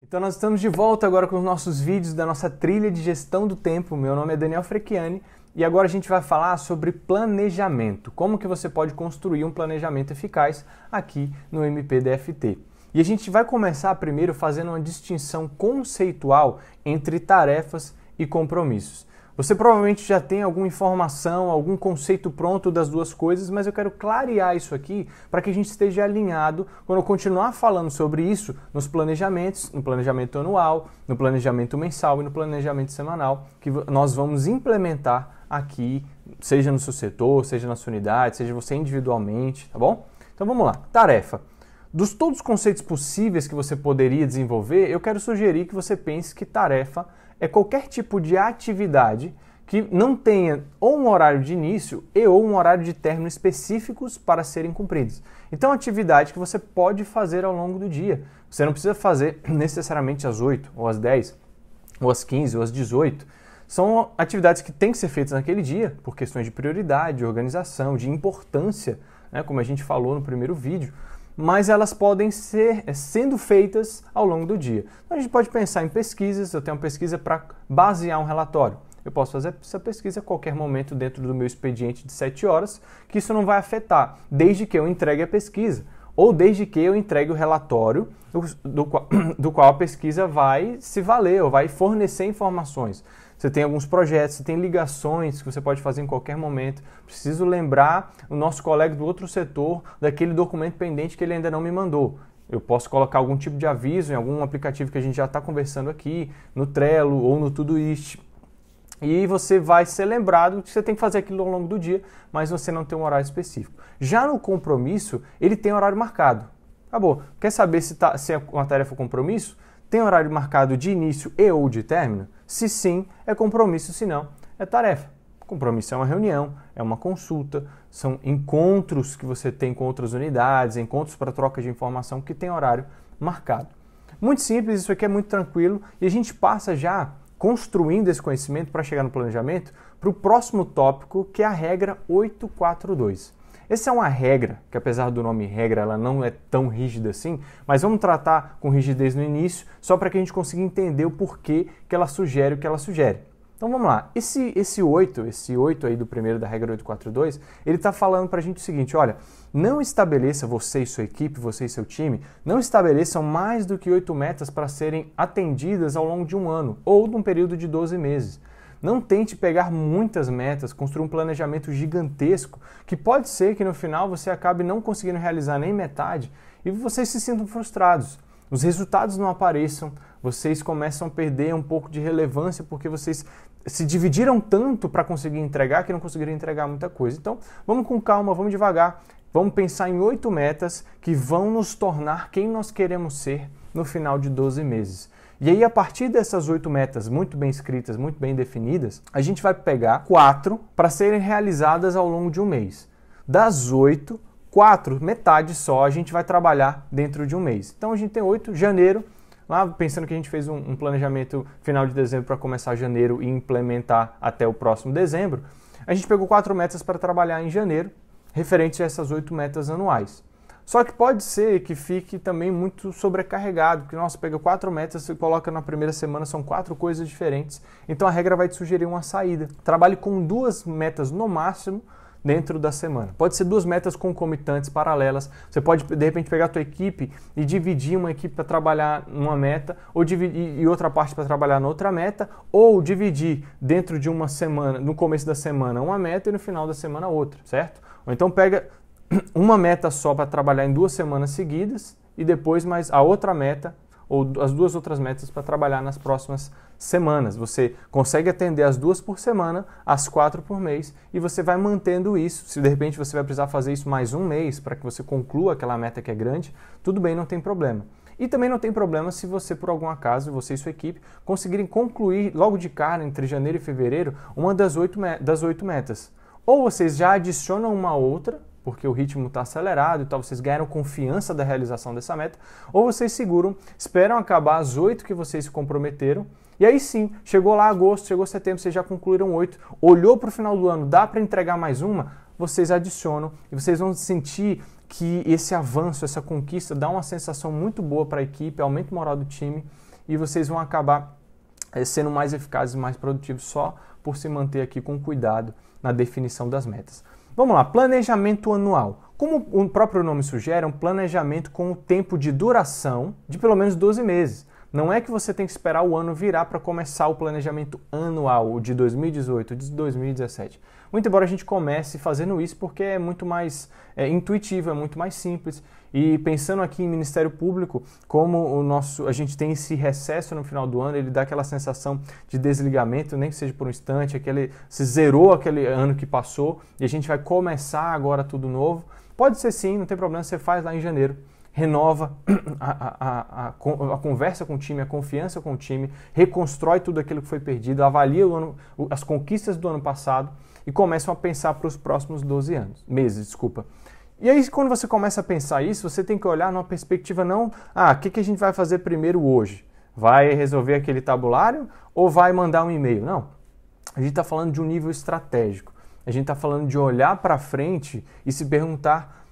Então nós estamos de volta agora com os nossos vídeos da nossa trilha de gestão do tempo. Meu nome é Daniel Frecchiani e agora a gente vai falar sobre planejamento. Como que você pode construir um planejamento eficaz aqui no MPDFT. E a gente vai começar primeiro fazendo uma distinção conceitual entre tarefas e compromissos. Você provavelmente já tem alguma informação, algum conceito pronto das duas coisas, mas eu quero clarear isso aqui para que a gente esteja alinhado quando eu continuar falando sobre isso nos planejamentos, no planejamento anual, no planejamento mensal e no planejamento semanal, que nós vamos implementar aqui, seja no seu setor, seja na sua unidade, seja você individualmente, tá bom? Então vamos lá. Tarefa. Dos todos os conceitos possíveis que você poderia desenvolver, eu quero sugerir que você pense que tarefa é qualquer tipo de atividade que não tenha ou um horário de início ou um horário de término específicos para serem cumpridos. Então, atividade que você pode fazer ao longo do dia. Você não precisa fazer necessariamente às 8, ou às 10, ou às 15, ou às 18. São atividades que têm que ser feitas naquele dia, por questões de prioridade, de organização, de importância, né, como a gente falou no primeiro vídeo, mas elas podem ser sendo feitas ao longo do dia. Então a gente pode pensar em pesquisas, eu tenho uma pesquisa para basear um relatório. Eu posso fazer essa pesquisa a qualquer momento dentro do meu expediente de 7 horas, que isso não vai afetar, desde que eu entregue a pesquisa, ou desde que eu entregue o relatório do qual a pesquisa vai se valer, ou vai fornecer informações. Você tem alguns projetos, você tem ligações que você pode fazer em qualquer momento. Preciso lembrar o nosso colega do outro setor daquele documento pendente que ele ainda não me mandou. Eu posso colocar algum tipo de aviso em algum aplicativo que a gente já está conversando aqui, no Trello ou no Todoist. E você vai ser lembrado que você tem que fazer aquilo ao longo do dia, mas você não tem um horário específico. Já no compromisso, ele tem horário marcado. Acabou. Quer saber se é uma tarefa compromisso? Tem horário marcado de início e ou de término? Se sim, é compromisso, se não, é tarefa. Compromisso é uma reunião, é uma consulta, são encontros que você tem com outras unidades, encontros para troca de informação que tem horário marcado. Muito simples, isso aqui é muito tranquilo e a gente passa já construindo esse conhecimento para chegar no planejamento para o próximo tópico, que é a regra 842. Essa é uma regra, que apesar do nome regra, ela não é tão rígida assim, mas vamos tratar com rigidez no início, só para que a gente consiga entender o porquê que ela sugere o que ela sugere. Então vamos lá, esse 8 aí do primeiro da regra 842, ele está falando para a gente o seguinte, olha, não estabeleça, você e sua equipe, você e seu time, não estabeleçam mais do que 8 metas para serem atendidas ao longo de um ano, ou de um período de 12 meses. Não tente pegar muitas metas, construir um planejamento gigantesco, que pode ser que no final você acabe não conseguindo realizar nem metade e vocês se sintam frustrados. Os resultados não apareçam, vocês começam a perder um pouco de relevância porque vocês se dividiram tanto para conseguir entregar que não conseguiram entregar muita coisa. Então, vamos com calma, vamos devagar, vamos pensar em 8 metas que vão nos tornar quem nós queremos ser no final de 12 meses. E aí, a partir dessas 8 metas muito bem escritas, muito bem definidas, a gente vai pegar 4 para serem realizadas ao longo de um mês. Das 8, 4, metade só, a gente vai trabalhar dentro de um mês. Então a gente tem 8, janeiro, lá pensando que a gente fez um planejamento final de dezembro para começar janeiro e implementar até o próximo dezembro, a gente pegou 4 metas para trabalhar em janeiro, referente a essas 8 metas anuais. Só que pode ser que fique também muito sobrecarregado, porque, nossa, pega 4 metas, você coloca na primeira semana, são 4 coisas diferentes, então a regra vai te sugerir uma saída. Trabalhe com 2 metas no máximo dentro da semana. Pode ser 2 metas concomitantes, paralelas, você pode, de repente, pegar a tua equipe e dividir uma equipe para trabalhar numa meta, ou dividir e outra parte para trabalhar na outra meta, ou dividir dentro de uma semana, no começo da semana, uma meta e no final da semana outra, certo? Ou então pega uma meta só para trabalhar em 2 semanas seguidas e depois mais a outra meta ou as 2 outras metas para trabalhar nas próximas semanas. Você consegue atender as 2 por semana, as 4 por mês e você vai mantendo isso. Se de repente você vai precisar fazer isso mais um mês para que você conclua aquela meta que é grande, tudo bem, não tem problema. E também não tem problema se você, por algum acaso, você e sua equipe, conseguirem concluir logo de cara, entre janeiro e fevereiro, uma das 8 metas. Ou vocês já adicionam uma outra, porque o ritmo está acelerado e tal, vocês ganharam confiança da realização dessa meta, ou vocês seguram, esperam acabar as 8 que vocês se comprometeram, e aí sim, chegou lá agosto, chegou setembro, vocês já concluíram 8, olhou para o final do ano, dá para entregar mais uma? vocês adicionam e vocês vão sentir que esse avanço, essa conquista dá uma sensação muito boa para a equipe, aumenta o moral do time e vocês vão acabar sendo mais eficazes e mais produtivos só por se manter aqui com cuidado na definição das metas. Vamos lá, planejamento anual. Como o próprio nome sugere, é um planejamento com o tempo de duração de pelo menos 12 meses. Não é que você tem que esperar o ano virar para começar o planejamento anual, o de 2018, de 2017. Muito embora a gente comece fazendo isso porque é muito mais intuitivo, é muito mais simples. E pensando aqui em Ministério Público, como a gente tem esse recesso no final do ano, ele dá aquela sensação de desligamento, nem que seja por um instante, se zerou aquele ano que passou e a gente vai começar agora tudo novo. Pode ser sim, não tem problema, você faz lá em janeiro. Renova a conversa com o time, a confiança com o time, reconstrói tudo aquilo que foi perdido, avalia as conquistas do ano passado e começam a pensar para os próximos 12 meses. E aí, quando você começa a pensar isso, você tem que olhar numa perspectiva não, o que a gente vai fazer primeiro hoje? Vai resolver aquele tabulário ou vai mandar um e-mail? Não, a gente está falando de um nível estratégico, a gente está falando de olhar para frente e se perguntar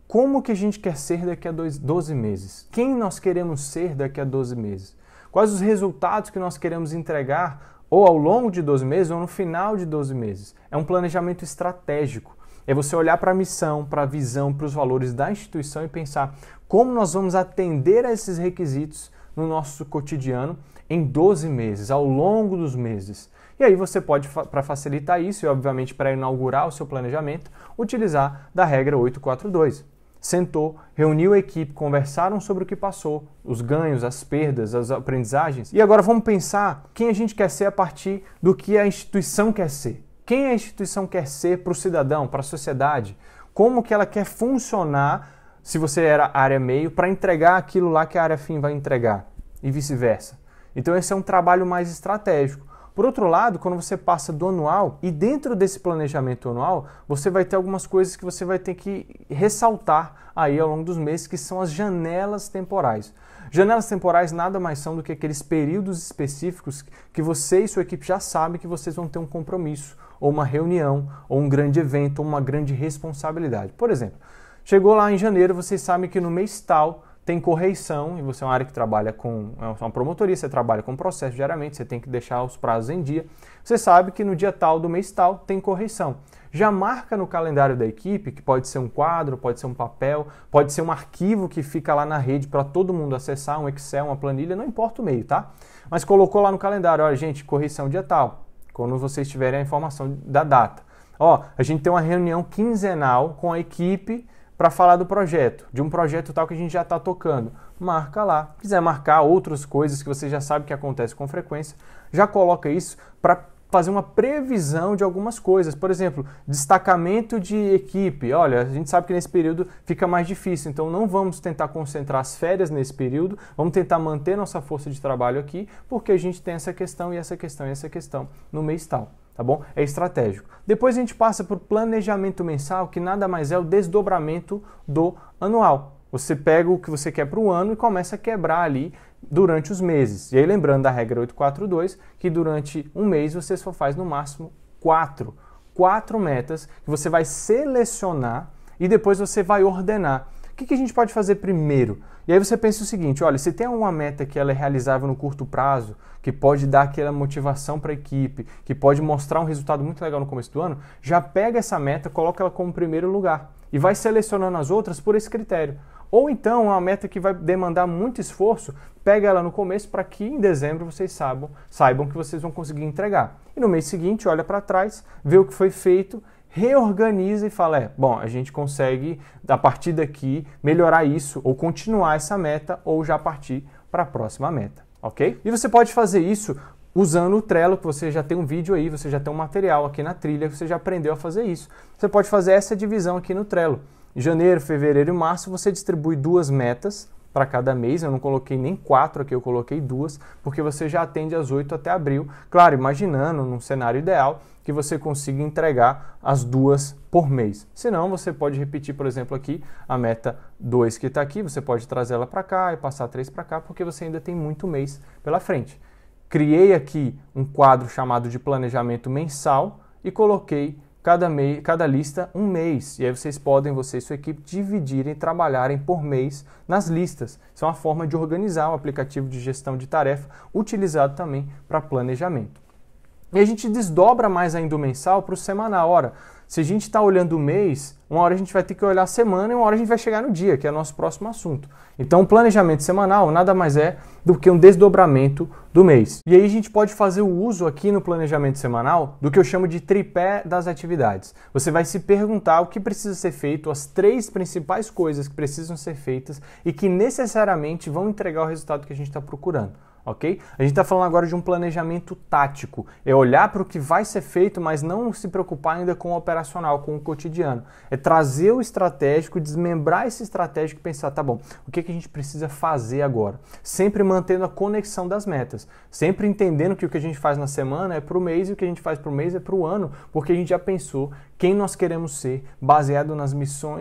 como que a gente quer ser daqui a 12 meses? Quem nós queremos ser daqui a 12 meses? Quais os resultados que nós queremos entregar ou ao longo de 12 meses ou no final de 12 meses? É um planejamento estratégico. É você olhar para a missão, para a visão, para os valores da instituição e pensar como nós vamos atender a esses requisitos no nosso cotidiano em 12 meses, ao longo dos meses. E aí você pode, para facilitar isso e obviamente para inaugurar o seu planejamento, utilizar da regra 842. Sentou, reuniu a equipe, conversaram sobre o que passou, os ganhos, as perdas, as aprendizagens. E agora vamos pensar quem a gente quer ser a partir do que a instituição quer ser. Quem a instituição quer ser para o cidadão, para a sociedade? Como que ela quer funcionar, se você era área meio, para entregar aquilo lá que a área fim vai entregar e vice-versa. Então esse é um trabalho mais estratégico. Por outro lado, quando você passa do anual, e dentro desse planejamento anual, você vai ter algumas coisas que você vai ter que ressaltar aí ao longo dos meses, que são as janelas temporais. Janelas temporais nada mais são do que aqueles períodos específicos que você e sua equipe já sabem que vocês vão ter um compromisso, ou uma reunião, ou um grande evento, ou uma grande responsabilidade. Por exemplo, chegou lá em janeiro, vocês sabem que no mês tal tem correição, e você é uma área que trabalha é uma promotoria, você trabalha com processo diariamente, você tem que deixar os prazos em dia. Você sabe que no dia tal do mês tal tem correição. Já marca no calendário da equipe, que pode ser um quadro, pode ser um papel, pode ser um arquivo que fica lá na rede para todo mundo acessar, um Excel, uma planilha, não importa o meio, tá? Mas colocou lá no calendário, olha gente, correição dia tal, quando vocês tiverem a informação da data. A gente tem uma reunião quinzenal com a equipe para falar do projeto, de um projeto tal que a gente já está tocando. Marca lá. Se quiser marcar outras coisas que você já sabe que acontece com frequência, já coloca isso para fazer uma previsão de algumas coisas. Por exemplo, destacamento de equipe. Olha, a gente sabe que nesse período fica mais difícil, então não vamos tentar concentrar as férias nesse período, vamos tentar manter nossa força de trabalho aqui, porque a gente tem essa questão e essa questão e essa questão no mês tal. Tá bom? É estratégico. Depois a gente passa por planejamento mensal, que nada mais é o desdobramento do anual. Você pega o que você quer para o ano e começa a quebrar ali durante os meses. E aí lembrando da regra 842, que durante um mês você só faz no máximo 4 metas que você vai selecionar e depois você vai ordenar. O que a gente pode fazer primeiro? E aí você pensa o seguinte, olha, se tem uma meta que ela é realizável no curto prazo, que pode dar aquela motivação para a equipe, que pode mostrar um resultado muito legal no começo do ano, já pega essa meta, coloca ela como primeiro lugar e vai selecionando as outras por esse critério. Ou então, uma meta que vai demandar muito esforço, pega ela no começo para que em dezembro vocês saibam que vocês vão conseguir entregar. E no mês seguinte, olha para trás, vê o que foi feito, reorganiza e fala, bom, a gente consegue, a partir daqui, melhorar isso, ou continuar essa meta, ou já partir para a próxima meta, ok? E você pode fazer isso usando o Trello, que você já tem um vídeo aí, você já tem um material aqui na trilha, você já aprendeu a fazer isso. Você pode fazer essa divisão aqui no Trello. Em janeiro, fevereiro e março, você distribui 2 metas para cada mês. Eu não coloquei nem 4 aqui, eu coloquei 2, porque você já atende as 8 até abril. Claro, imaginando, num cenário ideal, que você consiga entregar as 2 por mês. Se não, você pode repetir, por exemplo, aqui a meta 2 que está aqui, você pode trazer ela para cá e passar 3 para cá, porque você ainda tem muito mês pela frente. Criei aqui um quadro chamado de planejamento mensal e coloquei cada lista um mês. E aí você e sua equipe, dividirem e trabalharem por mês nas listas. Isso é uma forma de organizar o aplicativo de gestão de tarefa, utilizado também para planejamento. E a gente desdobra mais ainda o mensal para o semanal. Ora, se a gente está olhando o mês, uma hora a gente vai ter que olhar a semana e uma hora a gente vai chegar no dia, que é o nosso próximo assunto. Então, o planejamento semanal nada mais é do que um desdobramento do mês. E aí a gente pode fazer o uso aqui no planejamento semanal do que eu chamo de tripé das atividades. Você vai se perguntar o que precisa ser feito, as 3 principais coisas que precisam ser feitas e que necessariamente vão entregar o resultado que a gente está procurando. Ok? A gente está falando agora de um planejamento tático, é olhar para o que vai ser feito, mas não se preocupar ainda com o operacional, com o cotidiano. É trazer o estratégico, desmembrar esse estratégico e pensar, tá bom, o que a gente precisa fazer agora? Sempre mantendo a conexão das metas, sempre entendendo que o que a gente faz na semana é para o mês e o que a gente faz para o mês é para o ano, porque a gente já pensou quem nós queremos ser, baseado na missão,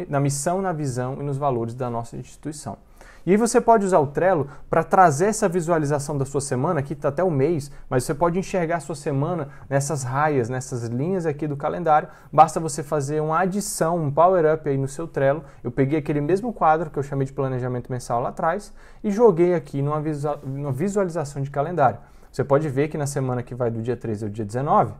na visão e nos valores da nossa instituição. E aí você pode usar o Trello para trazer essa visualização da sua semana, aqui está até o mês, mas você pode enxergar a sua semana nessas raias, nessas linhas aqui do calendário. Basta você fazer uma adição, um power-up aí no seu Trello. Eu peguei aquele mesmo quadro que eu chamei de planejamento mensal lá atrás e joguei aqui numa visualização de calendário. Você pode ver que na semana que vai do dia 13 ao dia 19,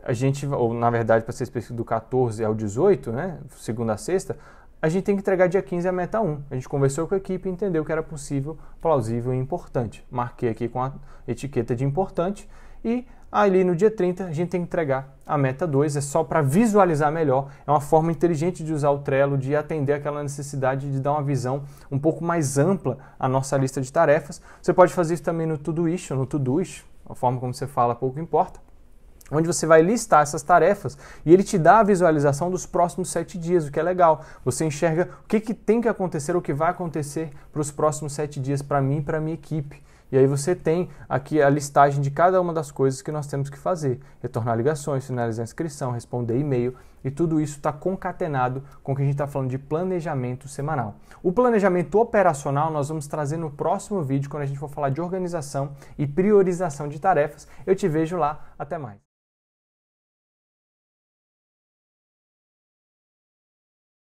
a gente, ou na verdade para ser específico do 14 ao 18, né, segunda a sexta, a gente tem que entregar dia 15 a meta 1. A gente conversou com a equipe e entendeu que era possível, plausível e importante. Marquei aqui com a etiqueta de importante e ali no dia 30 a gente tem que entregar a meta 2. É só para visualizar melhor. É uma forma inteligente de usar o Trello, de atender aquela necessidade de dar uma visão um pouco mais ampla à nossa lista de tarefas. Você pode fazer isso também no Todoist, a forma como você fala pouco importa, onde você vai listar essas tarefas e ele te dá a visualização dos próximos 7 dias, o que é legal. Você enxerga o que tem que acontecer, o que vai acontecer para os próximos 7 dias para mim e para a minha equipe. E aí você tem aqui a listagem de cada uma das coisas que nós temos que fazer. Retornar ligações, finalizar a inscrição, responder e-mail, e tudo isso está concatenado com o que a gente está falando de planejamento semanal. O planejamento operacional nós vamos trazer no próximo vídeo, quando a gente for falar de organização e priorização de tarefas. Eu te vejo lá, até mais.